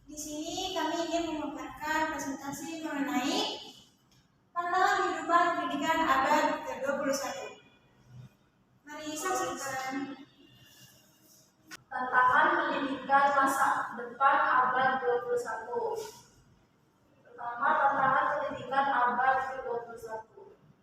Di sini kami ingin memaparkan presentasi mengenai pandangan kehidupan pendidikan abad ke-21. Mari saksikan. Tantangan pendidikan masa depan abad 21. Pertama, tantangan pendidikan abad ke-21.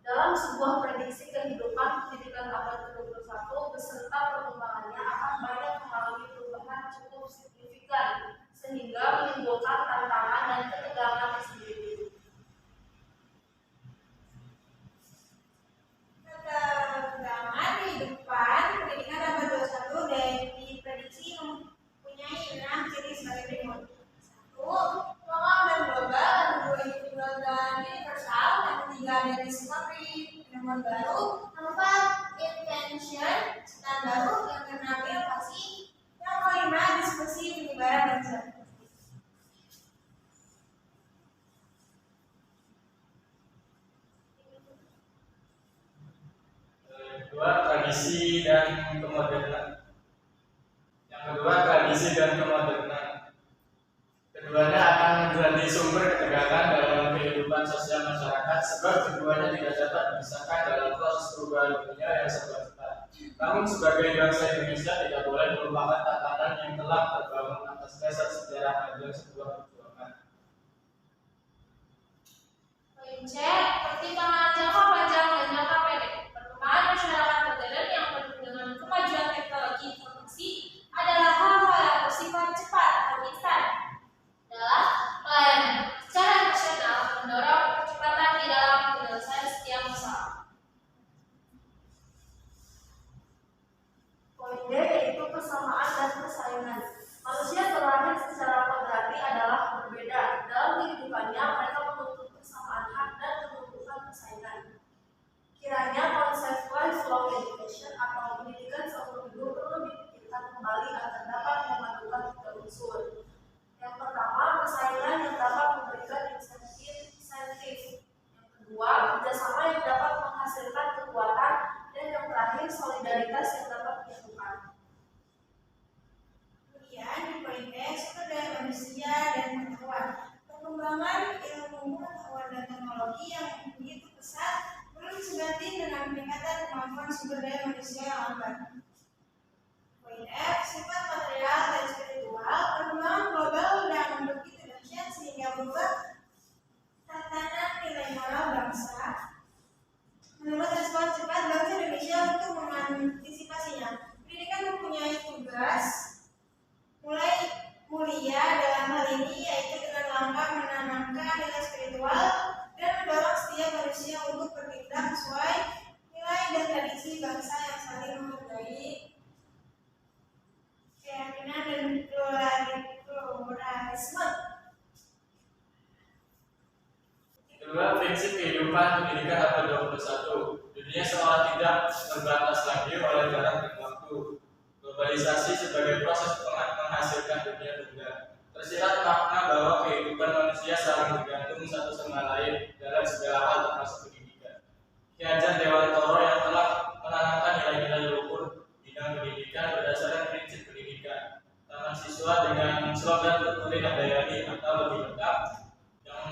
Dalam sebuah prediksi kehidupan pendidikan abad ke-21 beserta perkembangannya akan banyak mengalami perubahan cukup signifikan sehingga menimbulkan tantangan dan ketegangan tersendiri. Perkembangan kehidupan pendidikan abad 21 diprediksi mempunyai 6 ciri sebagai berikut. 1. Lokal dan global, yang kedua individual dan universal, yang ketiga ada discovery, penemuan baru, 4. Invention, ciptaan baru, yang keenam inovasi, yang kelima diskusi penyebaran bangsa. Kedua, tradisi dan kemodernan. Yang kedua, tradisi dan kemodernan. Keduanya akan menjadi sumber ketegangan dalam kehidupan sosial masyarakat sebab keduanya tidak dapat dipisahkan dalam proses perubahan dunia yang serba cepat. Namun sebagai bangsa Indonesia tidak boleh melupakan tatanan yang telah terbangun atas dasar sejarah panjang sebuah perjuangan. Poin C, pertimbangan jangka panjang dan jangka pendek. Perkembangan masyarakat modern yang penuh dengan kemajuan teknologi informasi adalah hal-hal yang bersifat cepat atau instan. Dalam pelayanan secara nasional mendorong percepatan di dalam penyelesaian setiap masalah. Poin D yaitu persamaan dan persaingan. Manusia terlahir secara kodrati adalah berbeda. Dalam kehidupannya mereka menuntut persamaan hak dan menunjukkan persaingan. Kiranya konsep lifelong education atau pendidikan seumur hidup perlu dipikirkan kembali agar dapat memadukan tiga unsur. Yang pertama, persaingan yang dapat memberikan insentif. Yang kedua, kerjasama yang dapat menghasilkan kekuatan. Dan yang terakhir, solidaritas yang dapat dilakukan. Kemudian di poin E, sumber daya manusia dan pengetahuan. Perkembangan ilmu pengetahuan dan teknologi yang begitu pesat perlu disebabkan dengan peningkatan kemampuan sumber daya manusia yang lambat. Poin F, sifat material dan spiritual. Perkembangan global dan begitu dahsyat sehingga berubah tatanan nilai moral bangsa. Menurut respon cepat bangsa Indonesia untuk mengantisipasinya, pendidikan mempunyai tugas mulai mulia dalam hal ini, yaitu dengan langkah menanamkan nilai spiritual dan mendorong setiap manusia untuk bertindak sesuai nilai dan tradisi bangsa yang saling menghargai keyakinan dan pluralisme. Kedua, prinsip kehidupan pendidikan abad 21. Dunia seolah tidak terbatas lagi oleh jarak dan waktu. Globalisasi sebagai proses menghasilkan dunia tunggal. Tersirat makna bahwa kehidupan manusia saling bergantung satu sama lain dalam segala hal termasuk pendidikan. Ki Hajar Dewantoro yang telah menanamkan nilai-nilai luhur bidang pendidikan berdasarkan prinsip pendidikan. Taman siswa dengan slogan Tuturi Handayani atau lebih lengkap yang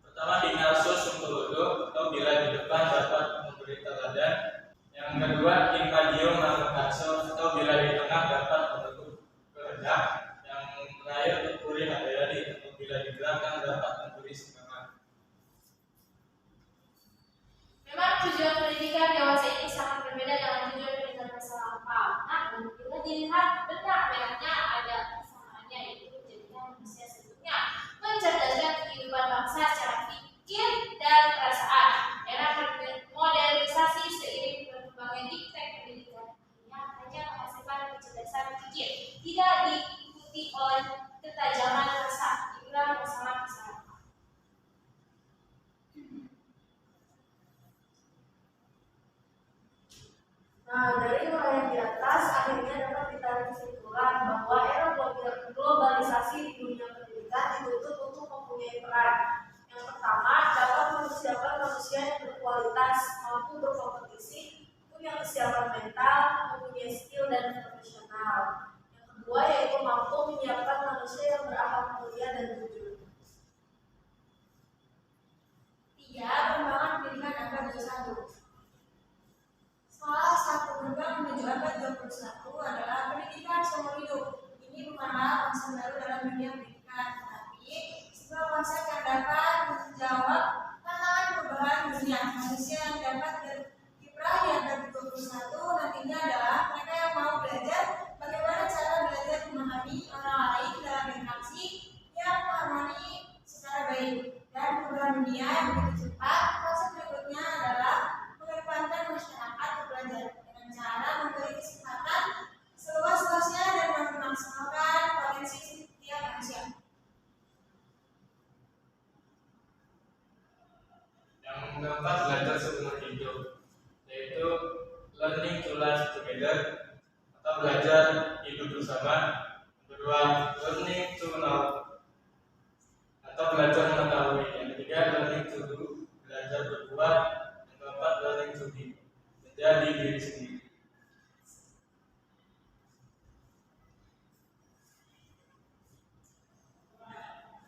pertama Dinarsus Sungkulodo atau bila di depan dapat memberi teladan. Yang kedua Impagio Mangukarso atau bila di tengah dapat menutup kehendak. Yang terakhir Tuturi Handayani atau bila di belakang dapat memberi semangat. Memang tujuan pendidikan dewasa ini sangat berbeda dengan tujuan pendidikan masa lampau. Namun, bila dilihat benar benarnya ada kesamaannya, yaitu menjadikan manusia sebelumnya mencerdaskan kehidupan bangsa secara pikir dan perasaan. Era modernisasi seiring berkembangnya diktek pendidikan yang hanya menghasilkan kecerdasan pikir, tidak diikuti oleh ketajaman rasa, inilah masalah masyarakat. Nah, dari uraian di atas akhirnya dapat ditarik kesimpulan bahwa era globalisasi di dunia Yang keempat, belajar seumur hidup, yaitu learning to live together atau belajar hidup bersama. Yang kedua, learning to know atau belajar mengetahui. Yang ketiga, learning to do, belajar berbuat. Yang keempat, learning to be, menjadi diri sendiri.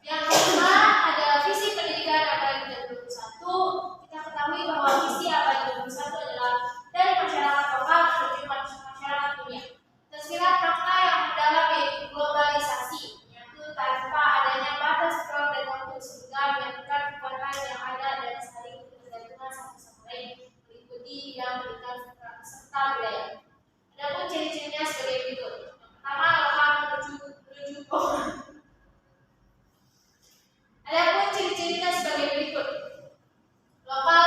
Yang kelima adalah visi pendidikan abad ke-21. Kita ketahui bahwa visi abad ke-21 adalah dari masyarakat lokal menuju masyarakat dunia. Tersirat makna yang mendalam yaitu globalisasi, yaitu tanpa adanya batas ruang dan waktu sehingga menyatukan kekuatan yang ada dan saling bergantungan satu sama lain meliputi bidang pendidikan serta budaya. Adapun ciri-cirinya sebagai berikut. Yang pertama, lokal menuju global. Adapun ciri-cirinya sebagai berikut. Lokal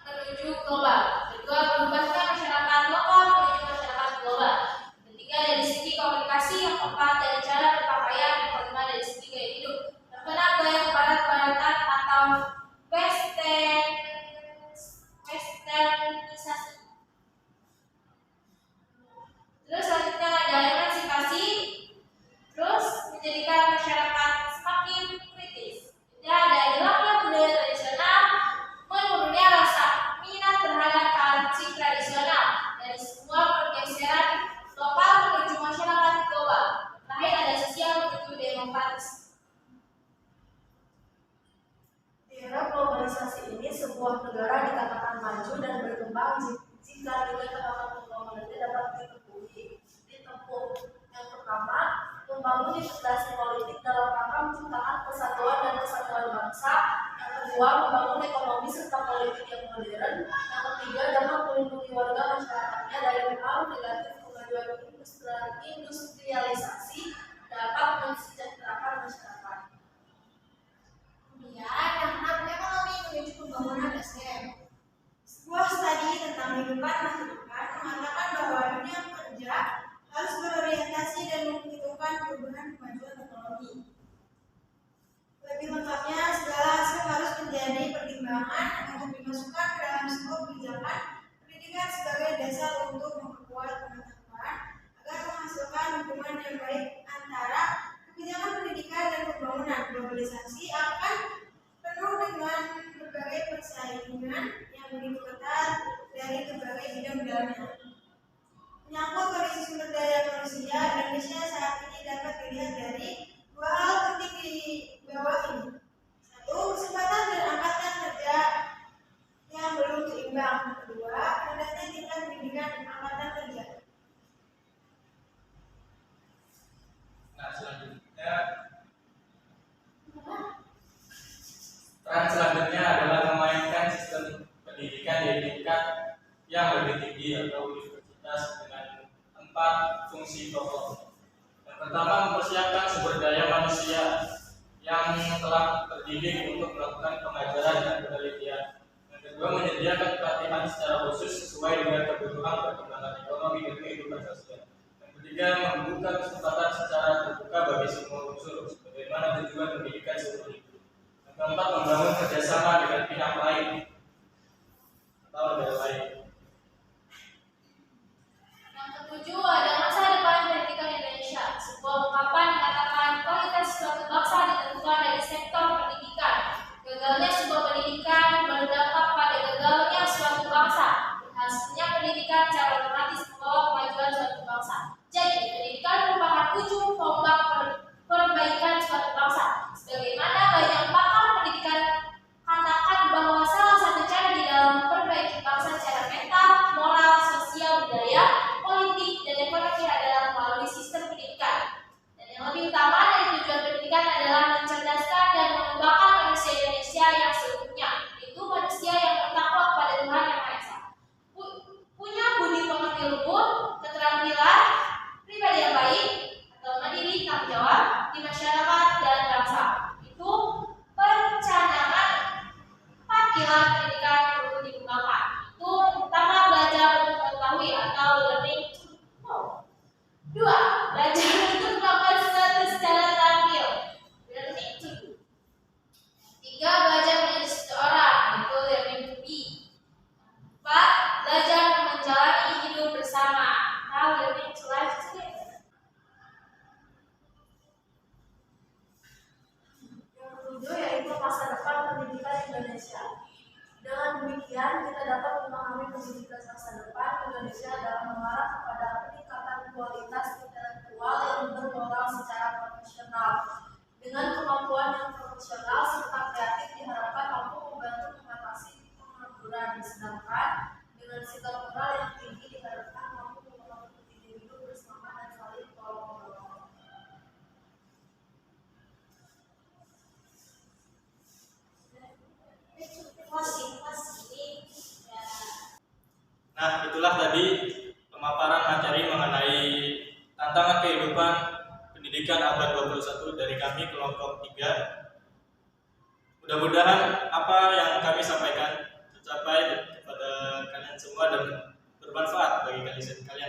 menuju global. Kedua, berubahnya masyarakat lokal menuju masyarakat global. Ketiga, dari segi komunikasi. Yang keempat, dari cara berpakaian. Yang kelima, dari segi gaya hidup. Yang keenam, gaya barat-baratan atau westernisasi. Terus selanjutnya ada emansipasi. Terus menjadikan masyarakat semakin kritis. Ya, ada hilangnya budaya tradisional, menurunnya rasa minat terhadap arti tradisional, dari semua pergeseran lokal menuju masyarakat global. Terakhir ada sosial menuju demokratis. Di era globalisasi ini, sebuah negara dikatakan maju dan berkembang jika dengan tahapan pembangunannya dapat ditempuh. Yang pertama, membangun integrasi politik dalam rangka menciptakan persatuan dan kesatuan bangsa. Yang kedua, membangun ekonomi serta politik yang modern. Yang ketiga, dapat melindungi warga masyarakatnya dari pengaruh negatif kemajuan industrialisasi, dapat mensejahterakan masyarakat. Kemudian yang keenam, ekonomi menuju pembangunan SDM. Sebuah studi tentang kehidupan masa depan mengatakan bahwa dunia kerja harus berorientasi dan memperhitungkan perubahan kemajuan teknologi. Lebih lengkapnya, segala hasil harus menjadi pertimbangan untuk dimasukkan ke dalam sebuah kebijakan pendidikan sebagai dasar untuk memperkuat pengetahuan agar menghasilkan hubungan yang baik antara kebijakan pendidikan dan pembangunan. Globalisasi akan penuh dengan berbagai persaingan yang begitu ketat dari berbagai bidang di dalamnya. Menyangkut kondisi sumber daya manusia, Indonesia saat ini dapat dilihat dari dua hal penting di bawah ini. Satu, kesempatan dan angkatan kerja yang belum seimbang. Kedua, rendahnya tingkat pendidikan angkatan kerja. Nah, selanjutnya peran selanjutnya adalah memainkan sistem pendidikan di tingkat yang lebih tinggi atau universitas dengan 4 fungsi pokok. Yang pertama, mempersiapkan sumber daya manusia yang telah terdidik untuk melakukan pengajaran dan penelitian. Yang kedua, menyediakan pelatihan secara khusus sesuai dengan kebutuhan perkembangan ekonomi dan kehidupan sosial. Yang ketiga, membuka kesempatan secara terbuka bagi semua unsur, sebagaimana tujuan pendidikan seumur hidup. Yang keempat, membangun kerjasama dengan pihak lain atau negara lain. Yang ketujuh ada masa depan pendidikan Indonesia. Sebuah ungkapan mengatakan kualitas suatu bangsa ditentukan dari sektor pendidikan. Gagalnya sebuah pendidikan berdampak pada gagalnya suatu bangsa. Hasilnya pendidikan secara otomatis membawa kemajuan suatu bangsa. Jadi pendidikan merupakan ujung tombak perbaikan 3. Mudah-mudahan apa yang kami sampaikan tercapai kepada kalian semua dan bermanfaat bagi kalian